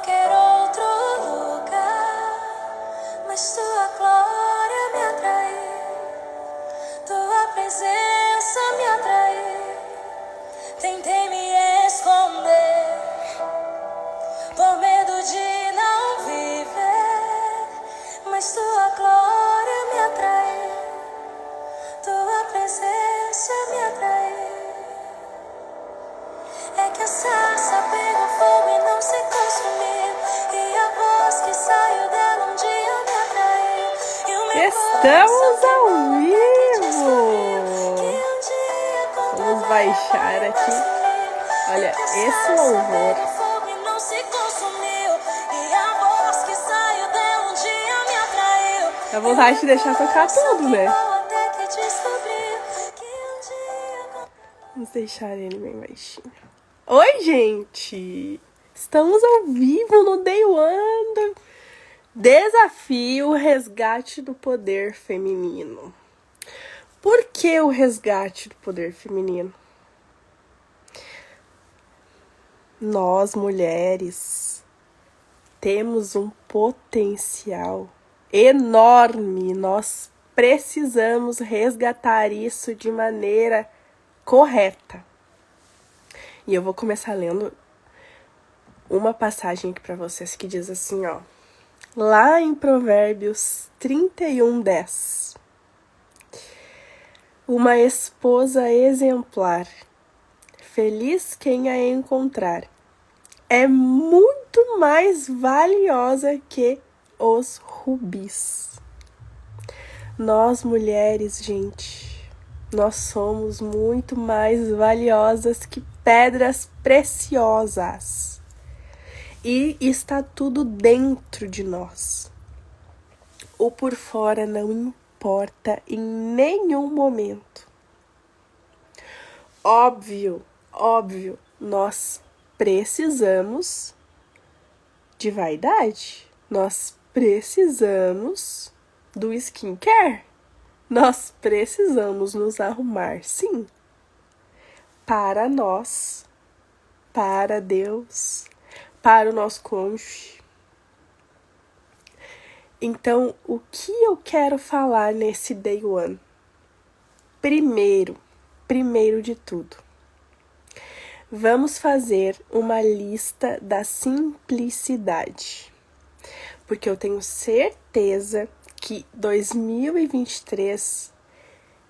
qualquer outro lugar, mas tua glória me atraiu, tua presença me atraiu. Tentei me esconder por medo de não viver, mas tua glória me atraiu, tua presença me atraiu. É que a sarça pegou fogo e não se consumiu, e a voz que saiu dela um dia me atraiu, e o meu Estamos coração ao queimou até que descobriu vivo! que um dia com tua Vamos glória baixar vai aqui. consumir. Olha, É que a esse sarça louvor. pegou fogo e não se consumiu, e a voz que saiu dela um dia me atraiu, Dá vontade de deixar tocar tudo, né? até que descobriu que um dia com... Vamos deixar ele bem baixinho. Oi, gente! Estamos ao vivo no Day One do Desafio Resgate do Poder Feminino. Por que o resgate do poder feminino? Nós, mulheres, temos um potencial enorme. Nós precisamos resgatar isso de maneira correta. E eu vou começar lendo uma passagem aqui para vocês que diz assim, ó. Lá em Provérbios 31:10. Uma esposa exemplar, feliz quem a encontrar, é muito mais valiosa que os rubis. Nós, mulheres, gente, nós somos muito mais valiosas que pedras preciosas. E está tudo dentro de nós. O por fora não importa em nenhum momento. Óbvio, nós precisamos de vaidade. Nós precisamos do skincare. Nós precisamos nos arrumar, sim. Para nós, para Deus, para o nosso cônjuge. Então, o que eu quero falar nesse Day One? Primeiro de tudo, vamos fazer uma lista da simplicidade. Porque eu tenho certeza que 2023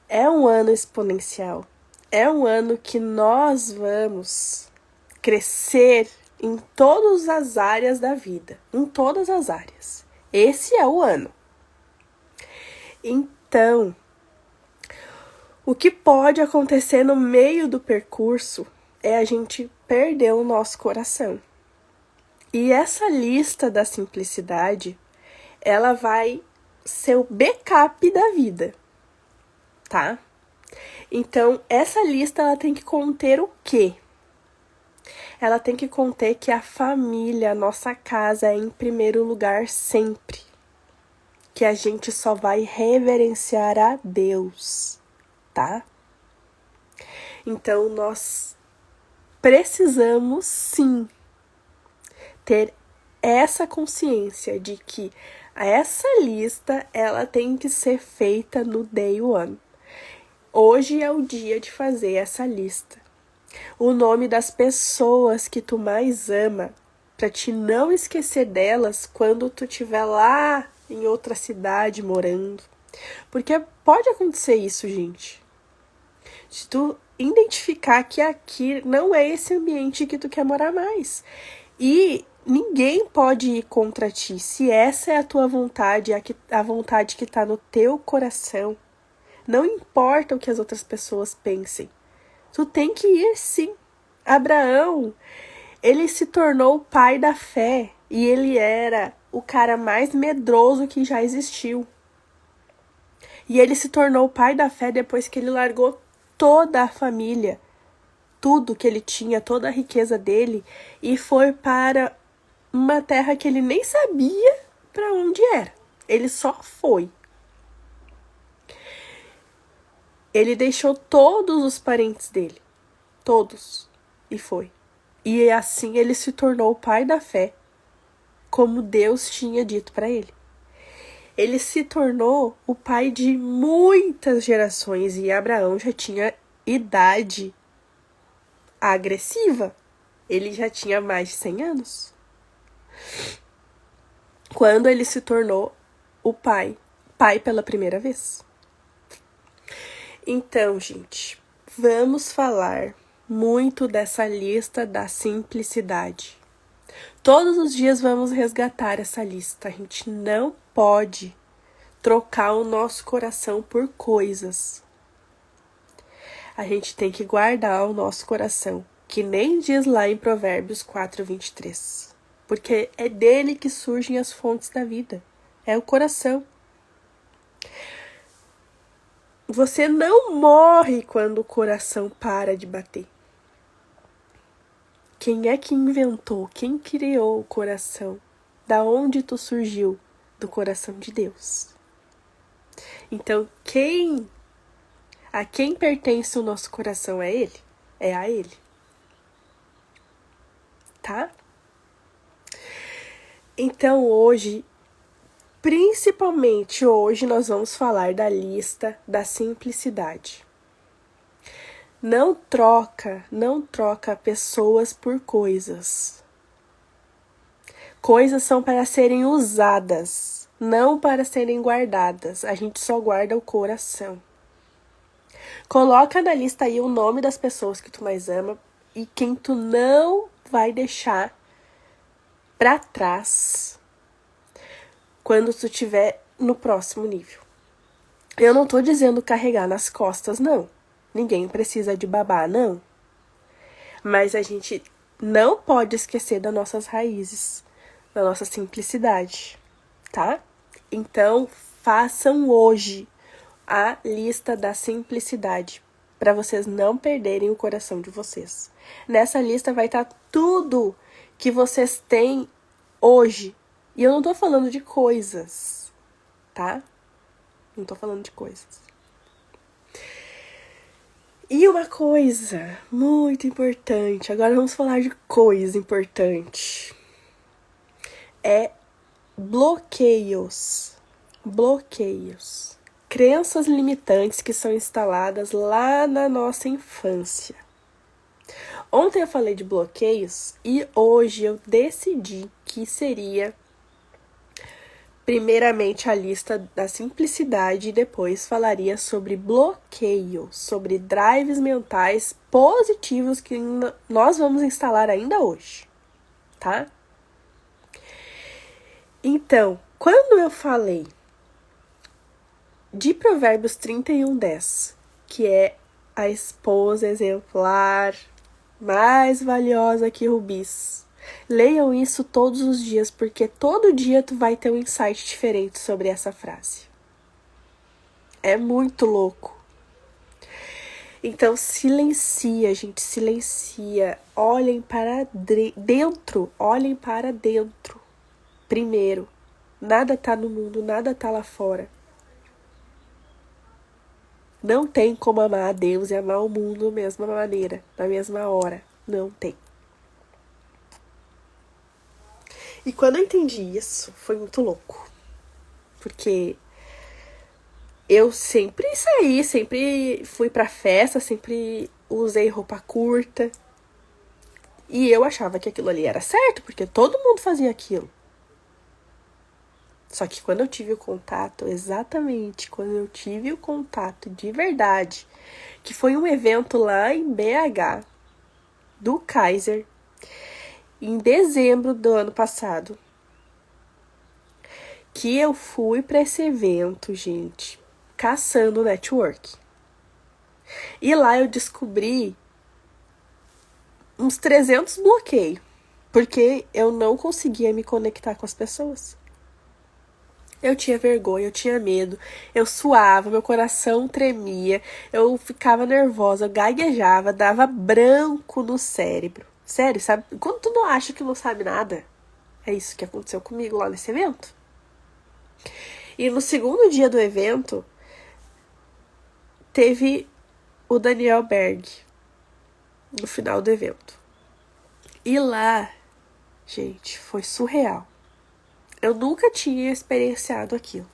é um ano exponencial. É um ano que nós vamos crescer em todas as áreas da vida. Em todas as áreas. Esse é o ano. Então, o que pode acontecer no meio do percurso é a gente perder o nosso coração. E essa lista da simplicidade, ela vai ser o backup da vida, tá? Então, essa lista, ela tem que conter o quê? Ela tem que conter que a família, a nossa casa é em primeiro lugar sempre. Que a gente só vai reverenciar a Deus, tá? Então, nós precisamos, sim, ter essa consciência de que essa lista, ela tem que ser feita no Day One. Hoje é o dia de fazer essa lista. O nome das pessoas que tu mais ama, para te não esquecer delas quando tu estiver lá em outra cidade morando. Porque pode acontecer isso, gente. Se tu identificar que aqui não é esse ambiente que tu quer morar mais. E ninguém pode ir contra ti. Se essa é a tua vontade, a vontade que tá no teu coração, não importa o que as outras pessoas pensem. Tu tem que ir, sim. Abraão, ele se tornou o pai da fé. E ele era o cara mais medroso que já existiu. E ele se tornou o pai da fé depois que ele largou toda a família. Tudo que ele tinha, toda a riqueza dele. E foi para uma terra que ele nem sabia para onde era. Ele só foi. Ele deixou todos os parentes dele. Todos. E foi. E assim ele se tornou o pai da fé. como Deus tinha dito para ele. Ele se tornou o pai de muitas gerações e Abraão já tinha idade agressiva. Ele já tinha mais de 100 anos. Quando ele se tornou o pai pela primeira vez. Então, gente, vamos falar muito dessa lista da simplicidade. Todos os dias vamos resgatar essa lista. A gente não pode trocar o nosso coração por coisas. A gente tem que guardar o nosso coração, que nem diz lá em Provérbios 4:23. Porque é dele que surgem as fontes da vida. É o coração. Você não morre quando o coração para de bater. Quem é que inventou? Quem criou o coração? Da onde tu surgiu? Do coração de Deus. Então, a quem pertence o nosso coração é Ele? É a Ele. Tá? Então, hoje, principalmente hoje, nós vamos falar da lista da simplicidade. Não troca pessoas por coisas. Coisas são para serem usadas, não para serem guardadas. A gente só guarda o coração. Coloca na lista aí o nome das pessoas que tu mais ama e quem tu não vai deixar para trás quando tu estiver no próximo nível. Eu não tô dizendo carregar nas costas, não. Ninguém precisa de babá, não. Mas a gente não pode esquecer das nossas raízes, da nossa simplicidade, tá? Então, façam hoje a lista da simplicidade, para vocês não perderem o coração de vocês. Nessa lista vai estar tudo que vocês têm hoje. E eu não tô falando de coisas, tá? Não tô falando de coisas. E uma coisa muito importante, agora vamos falar de coisa importante. É bloqueios. Bloqueios. Crenças limitantes que são instaladas lá na nossa infância. Ontem eu falei de bloqueios e hoje eu decidi que seria primeiramente a lista da simplicidade e depois falaria sobre bloqueio, sobre drives mentais positivos que nós vamos instalar ainda hoje, tá? Então, quando eu falei de Provérbios 31:10, que é a esposa exemplar, mais valiosa que rubis. Leiam isso todos os dias, porque todo dia tu vai ter um insight diferente sobre essa frase. É muito louco. Então, silencia, gente, silencia. Olhem para dentro, olhem para dentro. Primeiro, nada tá no mundo, nada tá lá fora. Não tem como amar a Deus e amar o mundo da mesma maneira, na mesma hora. Não tem. E quando eu entendi isso, foi muito louco. Porque eu sempre saí, sempre fui pra festa, sempre usei roupa curta. E eu achava que aquilo ali era certo, porque todo mundo fazia aquilo. Só que quando eu tive o contato, exatamente, quando eu tive o contato de verdade, que foi um evento lá em BH, do Kaiser, em dezembro do ano passado, que eu fui para esse evento, gente, caçando network. E lá eu descobri uns 300 bloqueios, porque eu não conseguia me conectar com as pessoas. Eu tinha vergonha, eu tinha medo, eu suava, meu coração tremia, eu ficava nervosa, eu gaguejava, dava branco no cérebro. Sério, sabe? Quando tu não acha que não sabe nada, é isso que aconteceu comigo lá nesse evento. E no segundo dia do evento, teve o Daniel Berg, no final do evento. E lá, gente, foi surreal. Eu nunca tinha experienciado aquilo.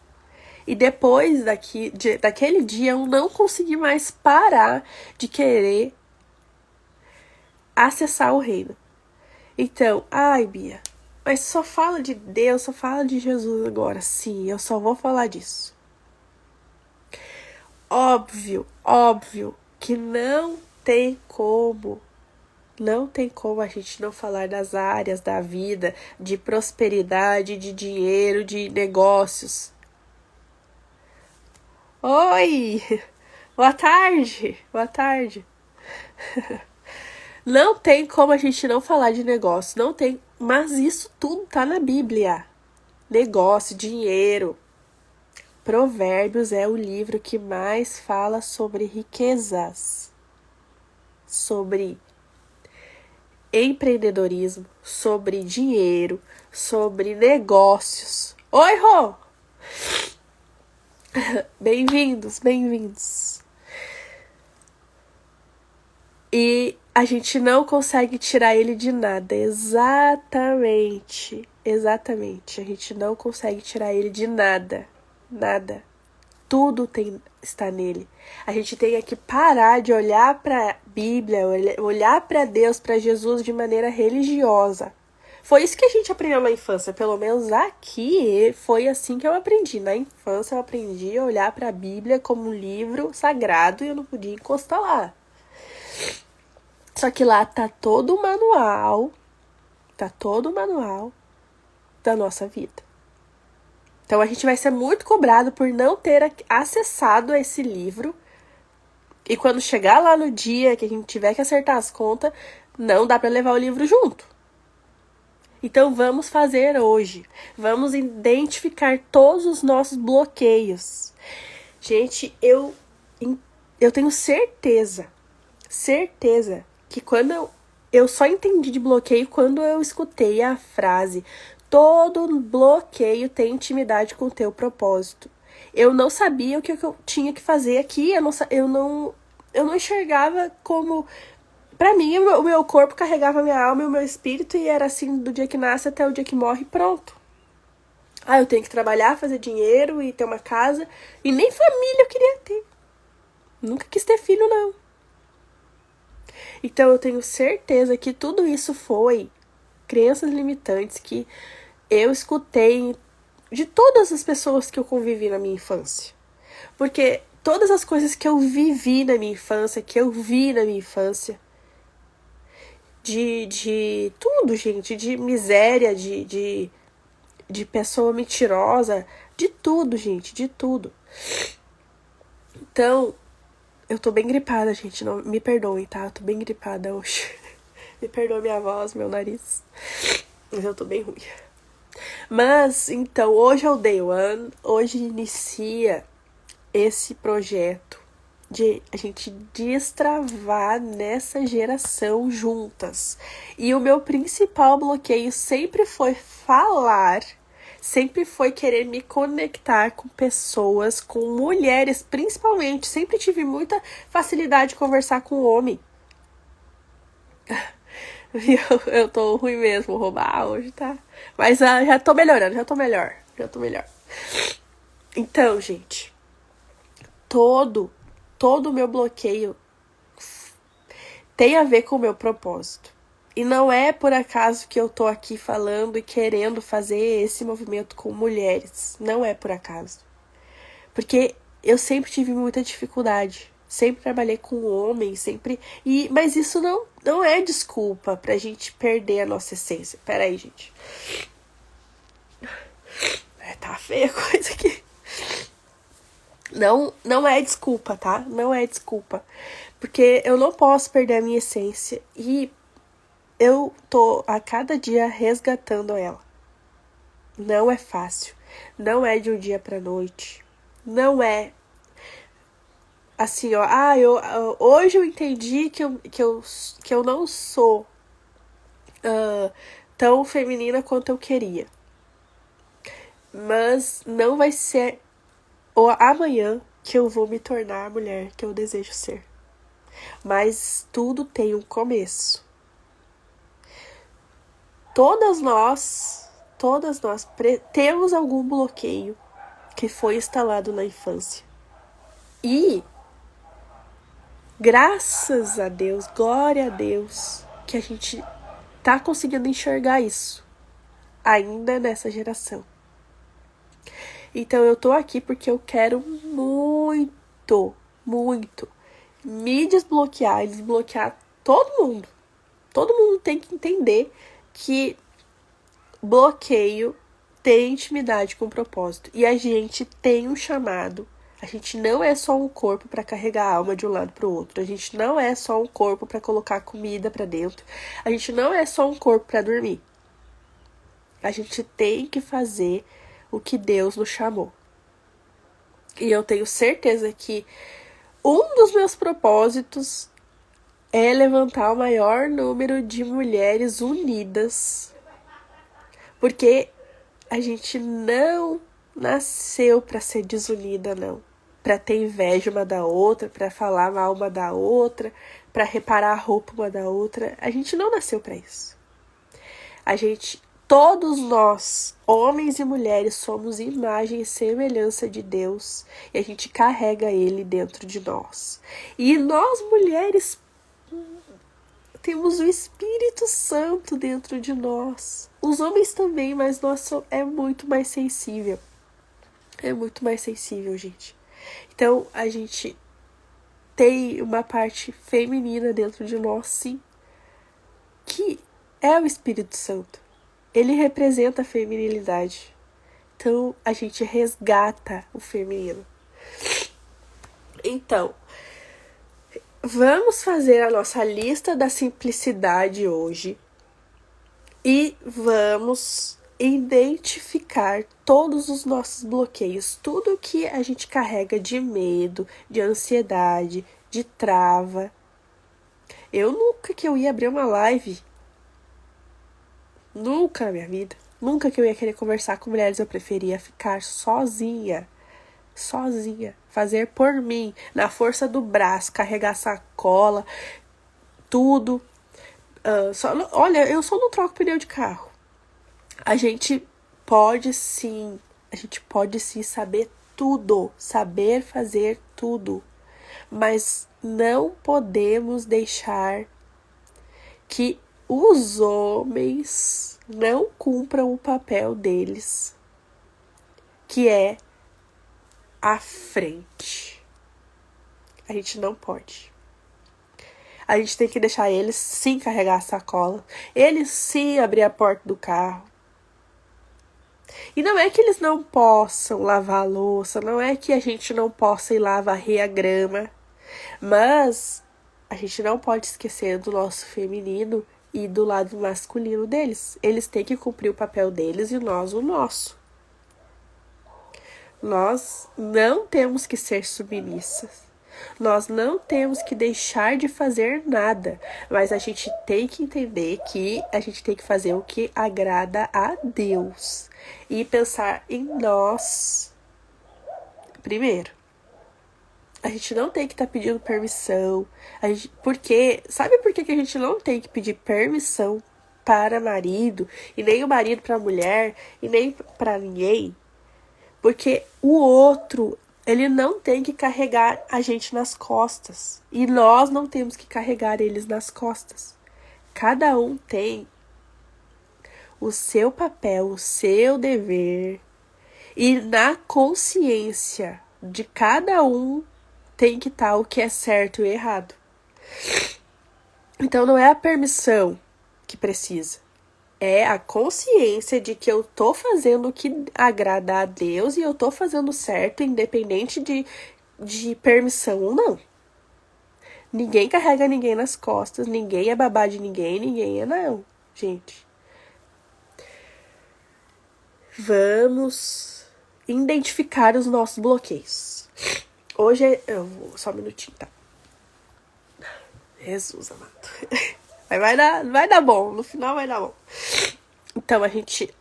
E depois daquele dia, eu não consegui mais parar de querer acessar o reino. Então, ai, Bia, mas só fala de Deus, só fala de Jesus agora. Sim, eu só vou falar disso. Óbvio que não tem como a gente não falar das áreas da vida, de prosperidade, de dinheiro, de negócios. Oi! Boa tarde! Não tem como a gente não falar de negócio, não tem, mas isso tudo tá na Bíblia. Negócio, dinheiro. Provérbios é o livro que mais fala sobre riquezas, sobre empreendedorismo, sobre dinheiro, sobre negócios. Oi, Rô! Bem-vindos. E a gente não consegue tirar ele de nada. Exatamente. A gente não consegue tirar ele de nada. Tudo está nele. A gente tem que parar de olhar para a Bíblia, olhar para Deus, para Jesus de maneira religiosa. Foi isso que a gente aprendeu na infância, pelo menos aqui foi assim que eu aprendi. Na infância eu aprendi a olhar para a Bíblia como um livro sagrado e eu não podia encostar lá. Só que lá tá todo o manual da nossa vida. Então a gente vai ser muito cobrado por não ter acessado esse livro. E quando chegar lá no dia que a gente tiver que acertar as contas, não dá para levar o livro junto. Então vamos fazer hoje. Vamos identificar todos os nossos bloqueios. Gente, eu tenho certeza que quando eu só entendi de bloqueio quando eu escutei a frase: todo bloqueio tem intimidade com o teu propósito. Eu não sabia o que eu tinha que fazer aqui, eu não enxergava como... Pra mim, o meu corpo carregava a minha alma e o meu espírito, e era assim do dia que nasce até o dia que morre, pronto. Eu tenho que trabalhar, fazer dinheiro e ter uma casa, e nem família eu queria ter. Nunca quis ter filho, não. Então eu tenho certeza que tudo isso foi crenças limitantes que eu escutei de todas as pessoas que eu convivi na minha infância. Porque todas as coisas que eu vivi na minha infância, que eu vi na minha infância, de tudo, gente, de miséria, de pessoa mentirosa, de tudo, gente, de tudo. Então, eu tô bem gripada, gente, não me perdoem, tá? Eu tô bem gripada hoje. Me perdoa minha voz, meu nariz. Mas eu tô bem ruim. Mas, então, hoje é o Day One. Hoje inicia esse projeto de a gente destravar nessa geração juntas. E o meu principal bloqueio sempre foi falar, sempre foi querer me conectar com pessoas, com mulheres, principalmente. Sempre tive muita facilidade de conversar com homem. Eu tô ruim mesmo, roubar hoje, tá? Mas já tô melhorando, já tô melhor. Então, gente, todo o meu bloqueio tem a ver com o meu propósito. E não é por acaso que eu tô aqui falando e querendo fazer esse movimento com mulheres. Não é por acaso. Porque eu sempre tive muita dificuldade. Sempre trabalhei com homens, mas isso não é desculpa pra gente perder a nossa essência. Pera aí, gente. Tá feia a coisa aqui. Não é desculpa, tá? Não é desculpa. Porque eu não posso perder a minha essência. E eu tô a cada dia resgatando ela. Não é fácil. Não é de um dia pra noite. Não é assim, ó. Hoje eu entendi que eu não sou tão feminina quanto eu queria. Mas não vai ser amanhã que eu vou me tornar a mulher que eu desejo ser. Mas tudo tem um começo. Todas nós todas nós temos algum bloqueio que foi instalado na infância. E graças a Deus, glória a Deus, que a gente tá conseguindo enxergar isso ainda nessa geração. Então eu tô aqui porque eu quero muito, muito me desbloquear e desbloquear todo mundo. Todo mundo tem que entender que bloqueio tem intimidade com propósito. E a gente tem um chamado. A gente não é só um corpo para carregar a alma de um lado para o outro. A gente não é só um corpo para colocar comida para dentro. A gente não é só um corpo para dormir. A gente tem que fazer o que Deus nos chamou. E eu tenho certeza que um dos meus propósitos é levantar o maior número de mulheres unidas. Porque a gente não nasceu para ser desunida, não. Para ter inveja uma da outra, para falar mal uma da outra, para reparar a roupa uma da outra. A gente não nasceu para isso. Todos nós, homens e mulheres, somos imagem e semelhança de Deus. E a gente carrega Ele dentro de nós. E nós, mulheres, temos o Espírito Santo dentro de nós. Os homens também, mas nosso é muito mais sensível. É muito mais sensível, gente. Então, a gente tem uma parte feminina dentro de nós, sim. Que é o Espírito Santo. Ele representa a feminilidade. Então, a gente resgata o feminino. Então, vamos fazer a nossa lista da simplicidade hoje. E vamos identificar todos os nossos bloqueios. Tudo que a gente carrega de medo, de ansiedade, de trava. Eu nunca que eu ia abrir uma live. Nunca na minha vida. Nunca que eu ia querer conversar com mulheres. Eu preferia ficar sozinha. Sozinha. Fazer por mim. Na força do braço. Carregar sacola. Tudo. Olha, eu só não troco pneu de carro. A gente pode sim saber tudo. Saber fazer tudo. Mas não podemos deixar que os homens não cumpram o papel deles, que é a frente. A gente não pode. A gente tem que deixar eles sim carregar a sacola, eles sim abrir a porta do carro. E não é que eles não possam lavar a louça, não é que a gente não possa ir lá varrer a grama, mas a gente não pode esquecer do nosso feminino e do lado masculino deles. Eles têm que cumprir o papel deles e nós o nosso. Nós não temos que ser submissas. Nós não temos que deixar de fazer nada. Mas a gente tem que entender que a gente tem que fazer o que agrada a Deus. E pensar em nós primeiro. A gente não tem que estar pedindo permissão. Sabe por que a gente não tem que pedir permissão para marido, e nem o marido para a mulher, e nem para ninguém? Porque o outro, ele não tem que carregar a gente nas costas. E nós não temos que carregar eles nas costas. Cada um tem o seu papel, o seu dever. E na consciência de cada um tem que estar o que é certo e errado. Então não é a permissão que precisa. É a consciência de que eu tô fazendo o que agrada a Deus e eu tô fazendo certo, independente de permissão ou não. Ninguém carrega ninguém nas costas, ninguém é babá de ninguém é não, gente. Vamos identificar os nossos bloqueios. Hoje eu vou só um minutinho, tá? Jesus amado. Vai dar bom, no final vai dar bom. Então a gente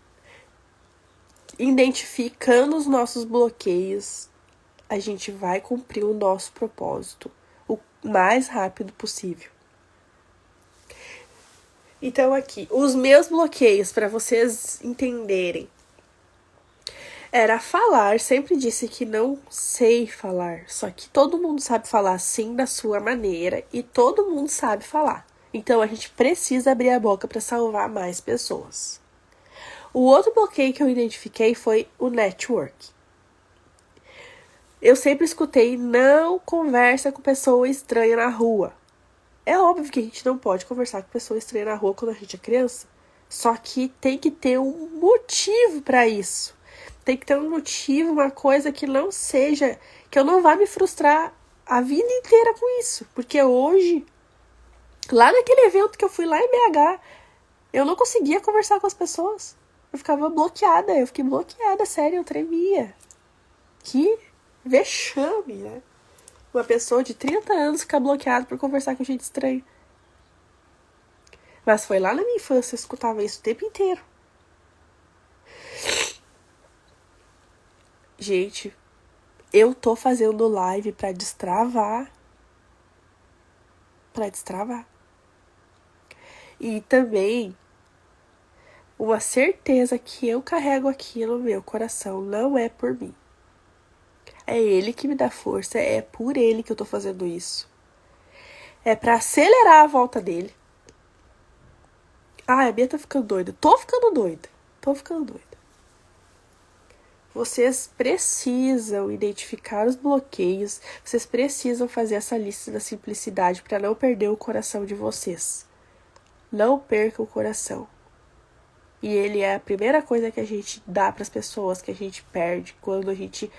identificando os nossos bloqueios, a gente vai cumprir o nosso propósito o mais rápido possível. Então aqui, os meus bloqueios, para vocês entenderem. Era falar, sempre disse que não sei falar, só que todo mundo sabe falar sim da sua maneira e todo mundo sabe falar. Então a gente precisa abrir a boca para salvar mais pessoas. O outro bloqueio que eu identifiquei foi o network. Eu sempre escutei, não conversa com pessoa estranha na rua. É óbvio que a gente não pode conversar com pessoa estranha na rua quando a gente é criança. Só que tem que ter um motivo para isso. Tem que ter um motivo, uma coisa que não seja, que eu não vá me frustrar a vida inteira com isso. Porque hoje, lá naquele evento que eu fui lá em BH, eu não conseguia conversar com as pessoas. Eu ficava bloqueada, eu fiquei bloqueada, sério, eu tremia. Que vexame, né? Uma pessoa de 30 anos ficar bloqueada por conversar com gente estranha. Mas foi lá na minha infância, eu escutava isso o tempo inteiro. Gente, eu tô fazendo live pra destravar. Pra destravar. E também uma certeza que eu carrego aqui no meu coração não é por mim. É ele que me dá força, é por ele que eu tô fazendo isso. É pra acelerar a volta dele. Ah, a Bia tá ficando doida. Tô ficando doida. Vocês precisam identificar os bloqueios. Vocês precisam fazer essa lista da simplicidade para não perder o coração de vocês. Não perca o coração. E ele é a primeira coisa que a gente dá para as pessoas, que a gente perde quando a gente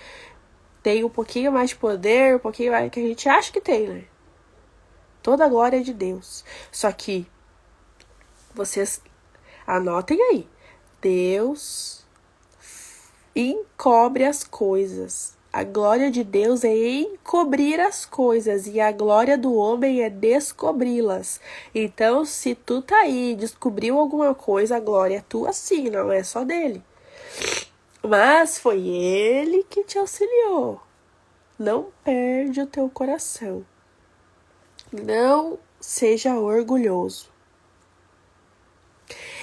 tem um pouquinho mais de poder, um pouquinho mais que a gente acha que tem, né? Toda a glória é de Deus. Só que vocês anotem aí. Deus encobre as coisas. A glória de Deus é encobrir as coisas e a glória do homem é descobri-las. Então, se tu tá aí, descobriu alguma coisa, a glória é tua sim, não é só dele. Mas foi ele que te auxiliou. Não perde o teu coração. Não seja orgulhoso.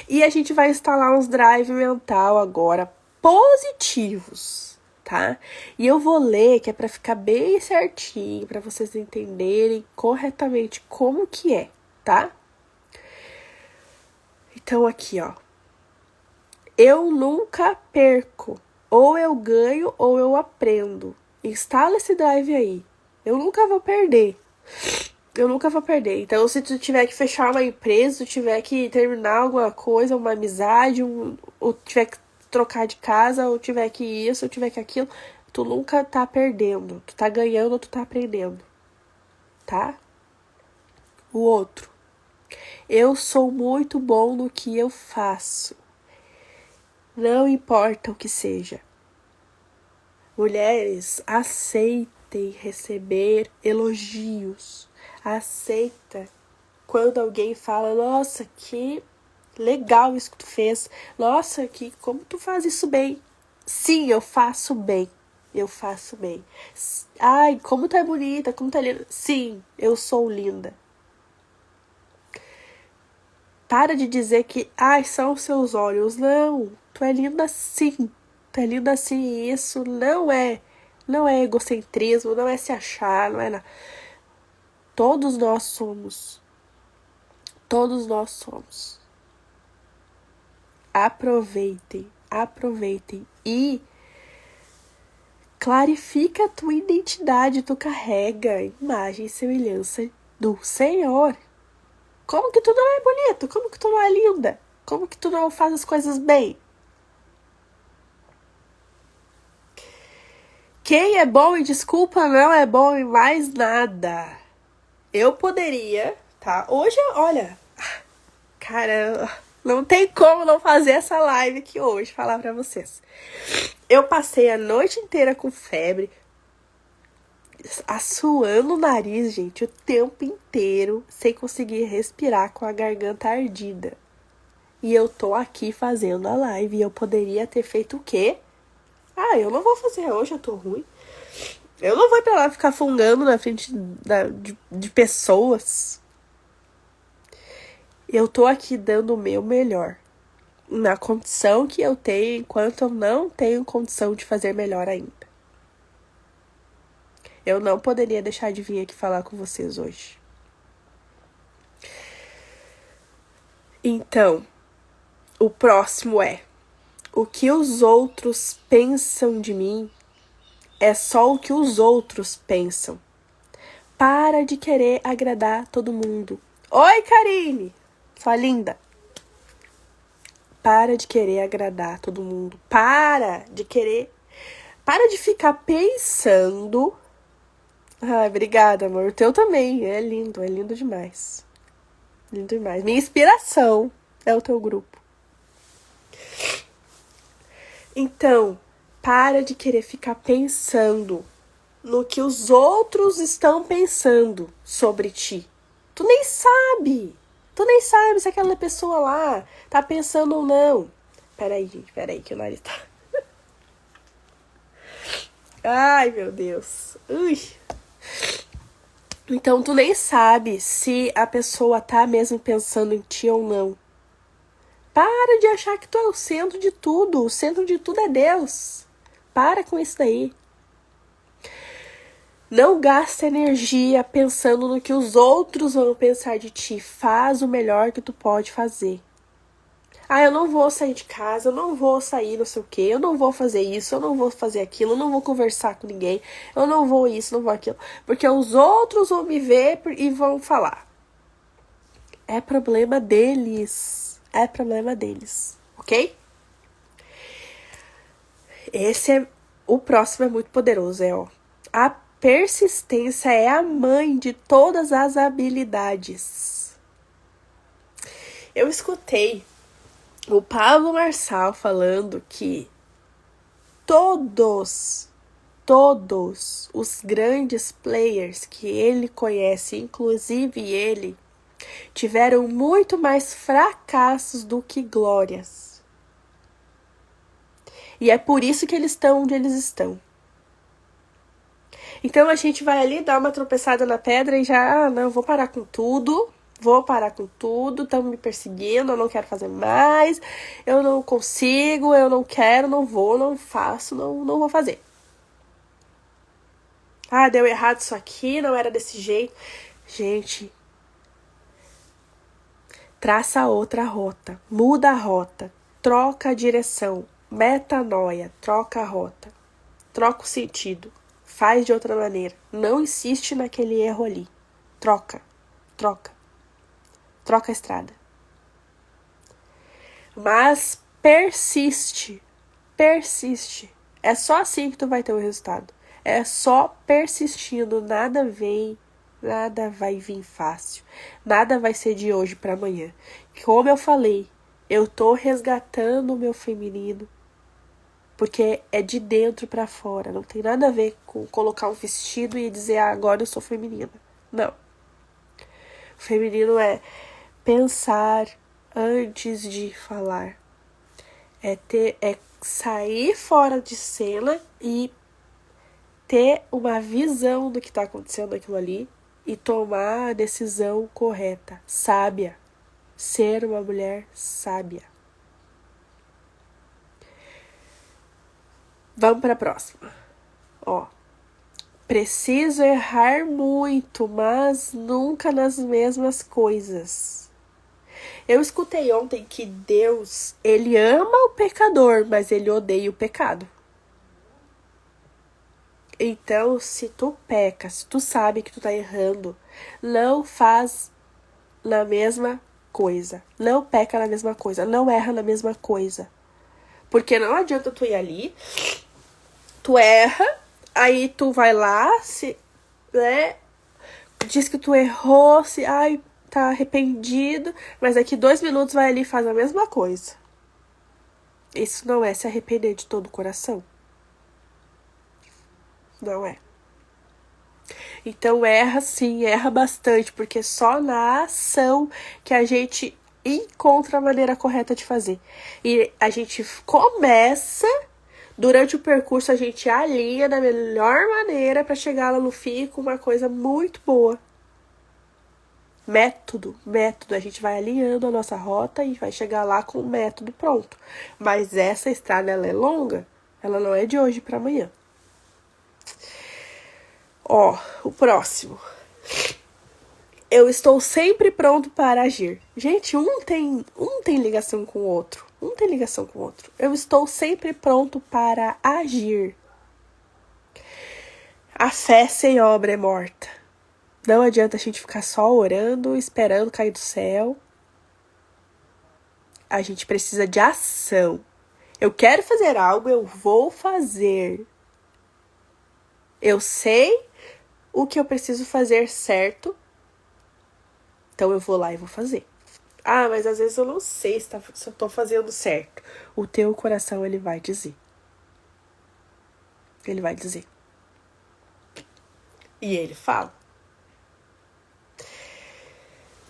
E a gente vai instalar uns drive mental agora positivos, tá? E eu vou ler, que é para ficar bem certinho, para vocês entenderem corretamente como que é, tá? Então aqui, ó. Eu nunca perco. Ou eu ganho ou eu aprendo. Instala esse drive aí. Eu nunca vou perder. Então, se tu tiver que fechar uma empresa, se tu tiver que terminar alguma coisa, uma amizade, ou tiver que trocar de casa, ou tiver que isso, ou tiver que aquilo, tu nunca tá perdendo. Tu tá ganhando ou tu tá aprendendo. Tá? O outro. Eu sou muito bom no que eu faço. Não importa o que seja. Mulheres, aceitem receber elogios. Aceita quando alguém fala, nossa, que legal isso que tu fez. Nossa, como tu faz isso bem. Sim, eu faço bem. Ai, como tu é bonita, como tu é linda. Sim, eu sou linda. Para de dizer que, ai, são os seus olhos. Não, tu é linda sim. Isso não é egocentrismo, não é se achar, não é nada. Todos nós somos. Aproveitem e clarifica a tua identidade. Tu carrega a imagem e semelhança do Senhor. Como que tu não é bonito? Como que tu não é linda? Como que tu não faz as coisas bem? Quem é bom em desculpa não é bom em mais nada. Eu poderia, tá? Hoje, olha, cara, não tem como não fazer essa live aqui hoje, falar pra vocês. Eu passei a noite inteira com febre, assoando o nariz, gente, o tempo inteiro, sem conseguir respirar, com a garganta ardida. E eu tô aqui fazendo a live, e eu poderia ter feito o quê? Ah, eu não vou fazer hoje, eu tô ruim. Eu não vou ir pra lá ficar fungando na frente de pessoas. Eu tô aqui dando o meu melhor. Na condição que eu tenho, enquanto eu não tenho condição de fazer melhor ainda. Eu não poderia deixar de vir aqui falar com vocês hoje. Então, o próximo é: o que os outros pensam de mim é só o que os outros pensam. Para de querer agradar todo mundo. Oi, Karine! Sua linda! Para de querer agradar todo mundo. Para de ficar pensando. Ai, obrigada, amor. O teu também. É lindo demais. Lindo demais. Minha inspiração é o teu grupo. Então, para de querer ficar pensando no que os outros estão pensando sobre ti. Tu nem sabe se aquela pessoa lá tá pensando ou não. Peraí, que o nariz tá... Ai, meu Deus. Ui. Então, tu nem sabe se a pessoa tá mesmo pensando em ti ou não. Para de achar que tu é o centro de tudo. O centro de tudo é Deus. Para com isso daí. Não gasta energia pensando no que os outros vão pensar de ti. Faz o melhor que tu pode fazer. Ah, eu não vou sair de casa, eu não vou sair não sei o quê, eu não vou fazer isso, eu não vou fazer aquilo, eu não vou conversar com ninguém, eu não vou isso, não vou aquilo. Porque os outros vão me ver e vão falar. É problema deles. É problema deles. Ok? O próximo é muito poderoso, ó. A persistência é a mãe de todas as habilidades. Eu escutei o Pablo Marçal falando que todos os grandes players que ele conhece, inclusive ele, tiveram muito mais fracassos do que glórias. E é por isso que eles estão onde eles estão. Então a gente vai ali dar uma tropeçada na pedra e já, não, vou parar com tudo, estão me perseguindo, eu não quero fazer mais, eu não consigo, eu não quero, não vou, não faço, não vou fazer. Ah, deu errado isso aqui, não era desse jeito. Gente, traça outra rota, muda a rota, troca a direção, metanoia, troca a rota, troca o sentido. Faz de outra maneira. Não insiste naquele erro ali. Troca a estrada. Mas persiste. É só assim que tu vai ter o resultado. É só persistindo. Nada vai vir fácil. Nada vai ser de hoje para amanhã. Como eu falei, eu tô resgatando o meu feminino. Porque é de dentro pra fora. Não tem nada a ver com colocar um vestido e dizer, agora eu sou feminina. Não. O feminino é pensar antes de falar. É sair fora de cena e ter uma visão do que tá acontecendo aquilo ali e tomar a decisão correta, sábia. Ser uma mulher sábia. Vamos para a próxima. Preciso errar muito, mas nunca nas mesmas coisas. Eu escutei ontem que Deus, ele ama o pecador, mas ele odeia o pecado. Então, se tu peca, se tu sabe que tu tá errando, não faz na mesma coisa. Não peca na mesma coisa, não erra na mesma coisa. Porque não adianta tu ir ali, tu erra, aí tu vai lá, diz que tu errou, tá arrependido, mas daqui 2 minutos vai ali e faz a mesma coisa. Isso não é se arrepender de todo o coração. Não é. Então erra sim, erra bastante, porque só na ação que a gente encontra a maneira correta de fazer. E a gente começa, durante o percurso a gente alinha da melhor maneira para chegar lá no fim com uma coisa muito boa. Método. A gente vai alinhando a nossa rota e vai chegar lá com o método pronto. Mas essa estrada, ela é longa, ela não é de hoje para amanhã. Ó, o próximo. Eu estou sempre pronto para agir. Gente, um tem ligação com o outro. Eu estou sempre pronto para agir. A fé sem obra é morta. Não adianta a gente ficar só orando, esperando cair do céu. A gente precisa de ação. Eu quero fazer algo, eu vou fazer. Eu sei o que eu preciso fazer certo. Então eu vou lá e vou fazer. Ah, mas às vezes eu não sei se eu tô fazendo certo. O teu coração, ele vai dizer. Ele vai dizer. E ele fala.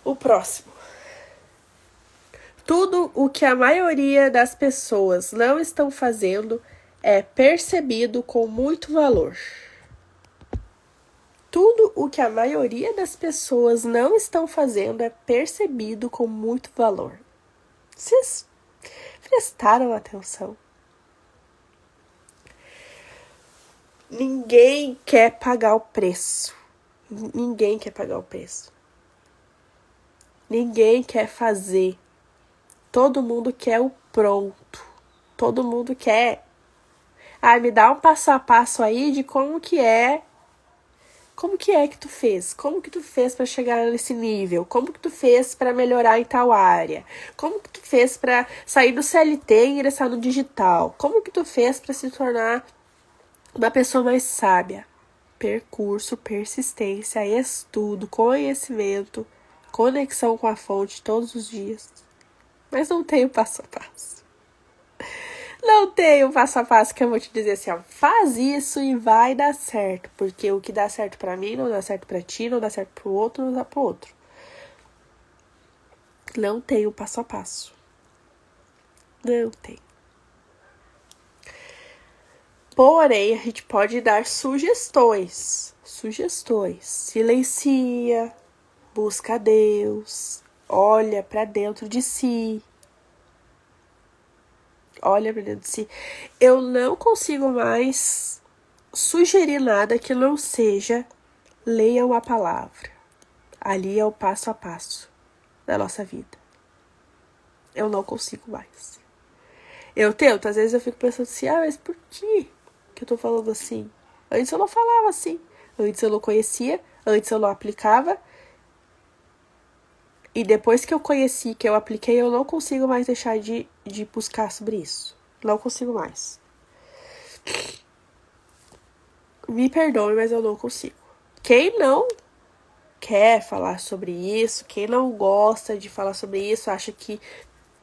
O próximo. Tudo o que a maioria das pessoas não estão fazendo é percebido com muito valor. Tudo o que a maioria das pessoas não estão fazendo é percebido com muito valor. Vocês prestaram atenção? Ninguém quer pagar o preço. Ninguém quer pagar o preço. Ninguém quer fazer. Todo mundo quer o pronto. Todo mundo quer. Ah, me dá um passo a passo aí de como que é. Como que é que tu fez? Como que tu fez para chegar nesse nível? Como que tu fez para melhorar em tal área? Como que tu fez para sair do CLT e ingressar no digital? Como que tu fez para se tornar uma pessoa mais sábia? Percurso, persistência, estudo, conhecimento, conexão com a fonte todos os dias. Mas não tem o passo a passo. Não tem o passo a passo que eu vou te dizer assim, ó, faz isso e vai dar certo. Porque o que dá certo pra mim não dá certo pra ti, não dá certo pro outro, não dá pro outro. Não tem o passo a passo. Não tem. Porém, a gente pode dar sugestões. Silencia, busca a Deus, olha pra dentro de si. Eu não consigo mais sugerir nada que não seja leiam a palavra. Ali é o passo a passo da nossa vida. Eu não consigo mais. Eu tento, às vezes eu fico pensando assim, mas por que eu tô falando assim? Antes eu não falava assim. Antes eu não conhecia, antes eu não aplicava. E depois que eu conheci, que eu apliquei, eu não consigo mais deixar de buscar sobre isso. Não consigo mais. Me perdoe, mas eu não consigo. Quem não quer falar sobre isso, quem não gosta de falar sobre isso, acha que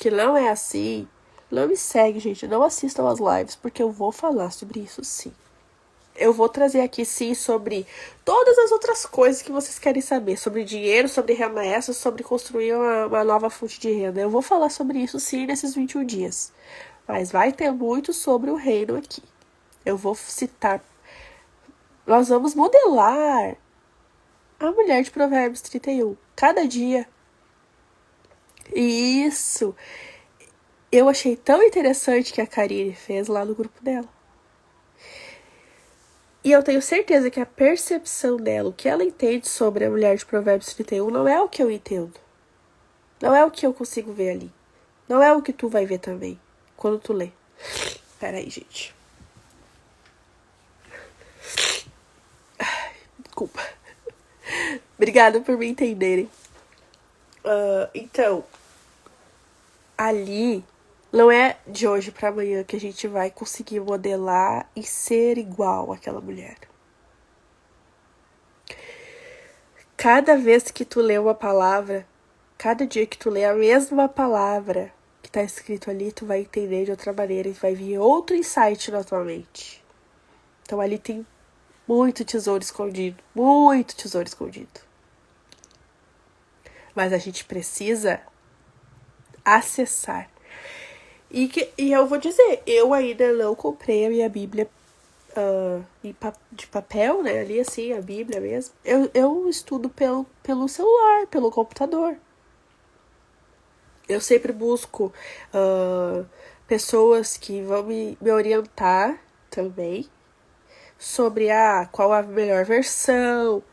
não é assim, não me segue, gente. Não assistam as lives, porque eu vou falar sobre isso sim. Eu vou trazer aqui sim sobre todas as outras coisas que vocês querem saber. Sobre dinheiro, sobre renda extra, sobre construir uma nova fonte de renda. Eu vou falar sobre isso sim nesses 21 dias. Mas vai ter muito sobre o reino aqui. Eu vou citar. Nós vamos modelar a mulher de Provérbios 31. Cada dia. E isso eu achei tão interessante que a Karine fez lá no grupo dela. E eu tenho certeza que a percepção dela, o que ela entende sobre a mulher de Provérbios 31, não é o que eu entendo. Não é o que eu consigo ver ali. Não é o que tu vai ver também, quando tu lê. Peraí, gente. Desculpa. Obrigada por me entenderem. Então, ali, não é de hoje para amanhã que a gente vai conseguir modelar e ser igual àquela mulher. Cada vez que tu lê uma palavra, cada dia que tu lê a mesma palavra que tá escrito ali, tu vai entender de outra maneira e vai vir outro insight na tua mente. Então ali tem muito tesouro escondido. Mas a gente precisa acessar. E eu vou dizer, eu ainda não comprei a minha Bíblia de papel, né? Ali assim, a Bíblia mesmo. Eu estudo pelo celular, pelo computador. Eu sempre busco pessoas que vão me orientar também sobre qual a melhor versão.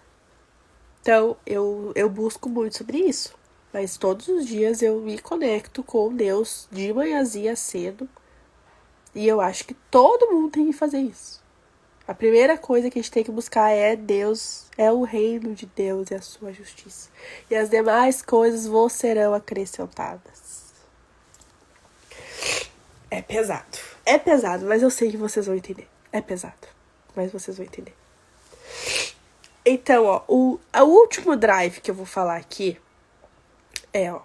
Então, eu busco muito sobre isso. Mas todos os dias eu me conecto com Deus de manhãzinha cedo. E eu acho que todo mundo tem que fazer isso. A primeira coisa que a gente tem que buscar é Deus, é o reino de Deus e a sua justiça. E as demais coisas vos serão acrescentadas. É pesado, mas eu sei que vocês vão entender. É pesado, mas vocês vão entender. Então, ó, o último drive que eu vou falar aqui é, ó,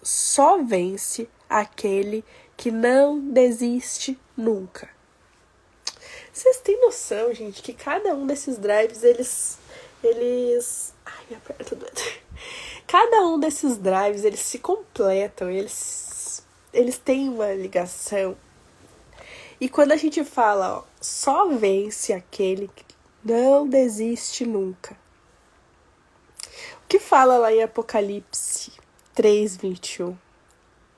só vence aquele que não desiste nunca. Vocês têm noção, gente, que cada um desses drives, eles... Ai, minha perna tá doendo. Cada um desses drives, eles se completam, eles têm uma ligação. E quando a gente fala, ó, só vence aquele que não desiste nunca. O que fala lá em Apocalipse 3:21?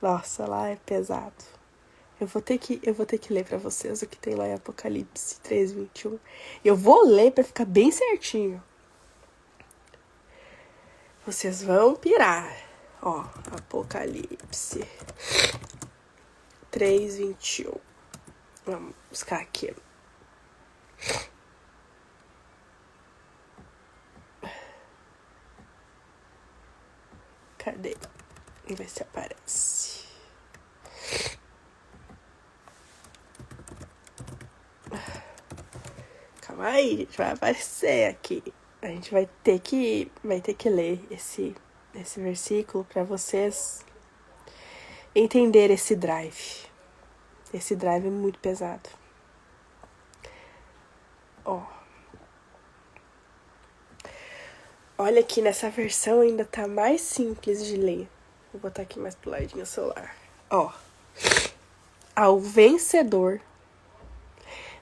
Nossa, lá é pesado. Eu vou ter que ler pra vocês o que tem lá em Apocalipse 3:21. Eu vou ler pra ficar bem certinho. Vocês vão pirar. Ó, Apocalipse 3:21. Vamos buscar aqui. Cadê? Vamos ver se aparece. Calma aí, gente, vai aparecer aqui. A gente vai ter que ler esse versículo para vocês entenderem esse drive. Esse drive é muito pesado. Ó. Olha aqui, nessa versão ainda tá mais simples de ler. Vou botar aqui mais pro ladinho o celular. Ó. Ao vencedor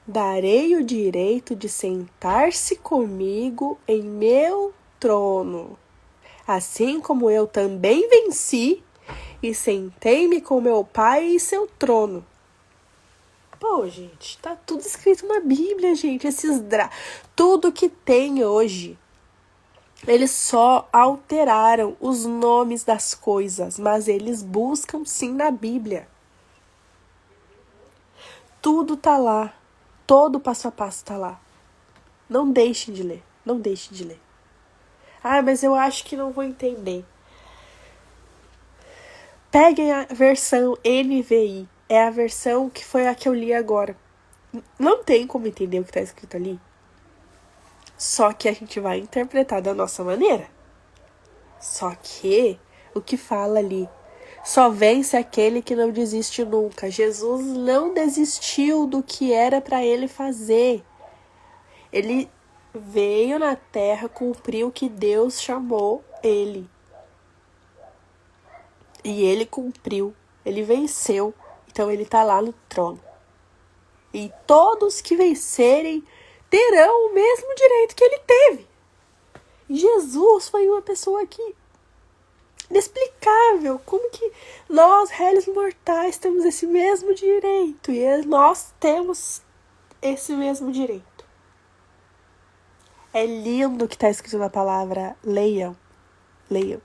darei o direito de sentar-se comigo em meu trono, assim como eu também venci e sentei-me com meu Pai em seu trono. Pô, gente, tá tudo escrito na Bíblia, gente. Tudo que tem hoje, eles só alteraram os nomes das coisas, mas eles buscam sim na Bíblia. Tudo tá lá. Todo passo a passo tá lá. Não deixem de ler. Não deixem de ler. Ah, mas eu acho que não vou entender. Peguem a versão NVI. É a versão que foi a que eu li agora. Não tem como entender o que tá escrito ali. Só que a gente vai interpretar da nossa maneira. Só que o que fala ali: só vence aquele que não desiste nunca. Jesus não desistiu do que era para ele fazer. Ele veio na terra cumprir o que Deus chamou ele. E ele cumpriu. Ele venceu. Então ele tá lá no trono. E todos que vencerem terão o mesmo direito que ele teve. E Jesus foi uma pessoa que... inexplicável. Como que nós, réis mortais, temos esse mesmo direito? E nós temos esse mesmo direito. É lindo o que está escrito na palavra. Leiam. Leiam.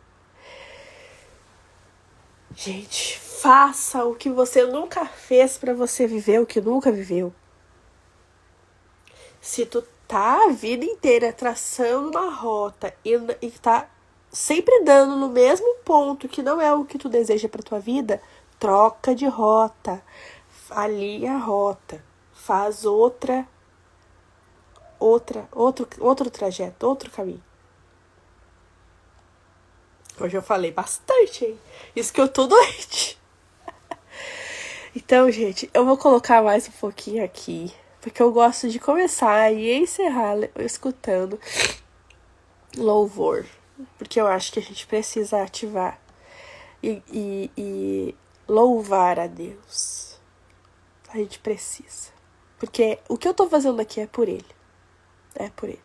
Gente, faça o que você nunca fez para você viver o que nunca viveu. Se tu tá a vida inteira traçando uma rota e tá sempre dando no mesmo ponto que não é o que tu deseja para tua vida, troca de rota. Alinha a rota. Faz outro trajeto, outro caminho. Hoje eu falei bastante, hein? Isso que eu tô doente. Então, gente, eu vou colocar mais um pouquinho aqui, porque eu gosto de começar e encerrar escutando louvor. Porque eu acho que a gente precisa ativar e louvar a Deus. A gente precisa. Porque o que eu tô fazendo aqui é por ele. É por ele.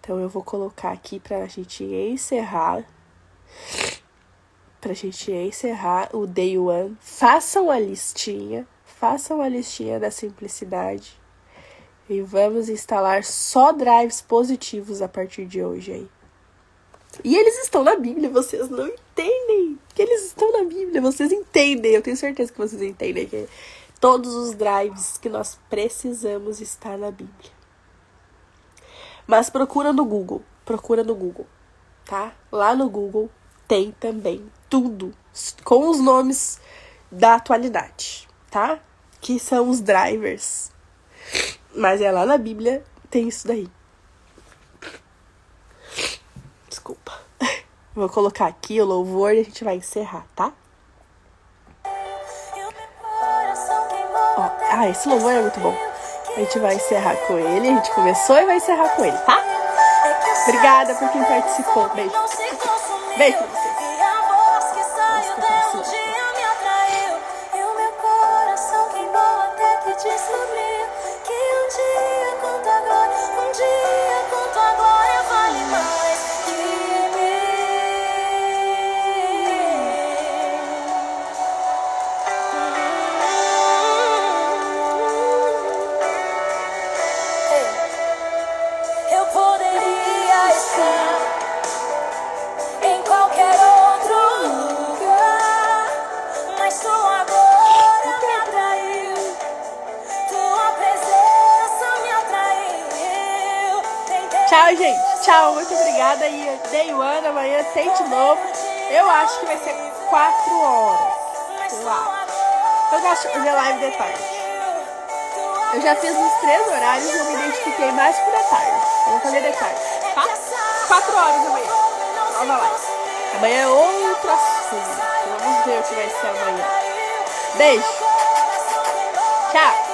Então eu vou colocar aqui pra gente encerrar. Pra gente encerrar o Day One. Façam a listinha da simplicidade. E vamos instalar só drives positivos a partir de hoje aí. E eles estão na Bíblia, vocês não entendem que eles estão na Bíblia, vocês entendem, eu tenho certeza que vocês entendem que todos os drives que nós precisamos estar na Bíblia. Mas procura no Google, tá? Lá no Google tem também tudo com os nomes da atualidade, tá? Que são os drivers. Mas é lá na Bíblia, tem isso daí. Desculpa. Vou colocar aqui o louvor e a gente vai encerrar, tá? Ó, esse louvor é muito bom. A gente vai encerrar com ele. A gente começou e vai encerrar com ele, tá? Obrigada por quem participou. Beijo. Beijo pra vocês. Tchau, gente. Tchau, muito obrigada. E Day One, amanhã tem de novo. Eu acho que vai ser 4 horas. Eu gosto de fazer live de tarde. Eu já fiz uns 3 horários e eu me identifiquei mais com da tarde. Eu vou fazer de tarde, tá? 4 horas amanhã. Nova live. Amanhã é outro assunto. Vamos ver o que vai ser amanhã. Beijo. Tchau.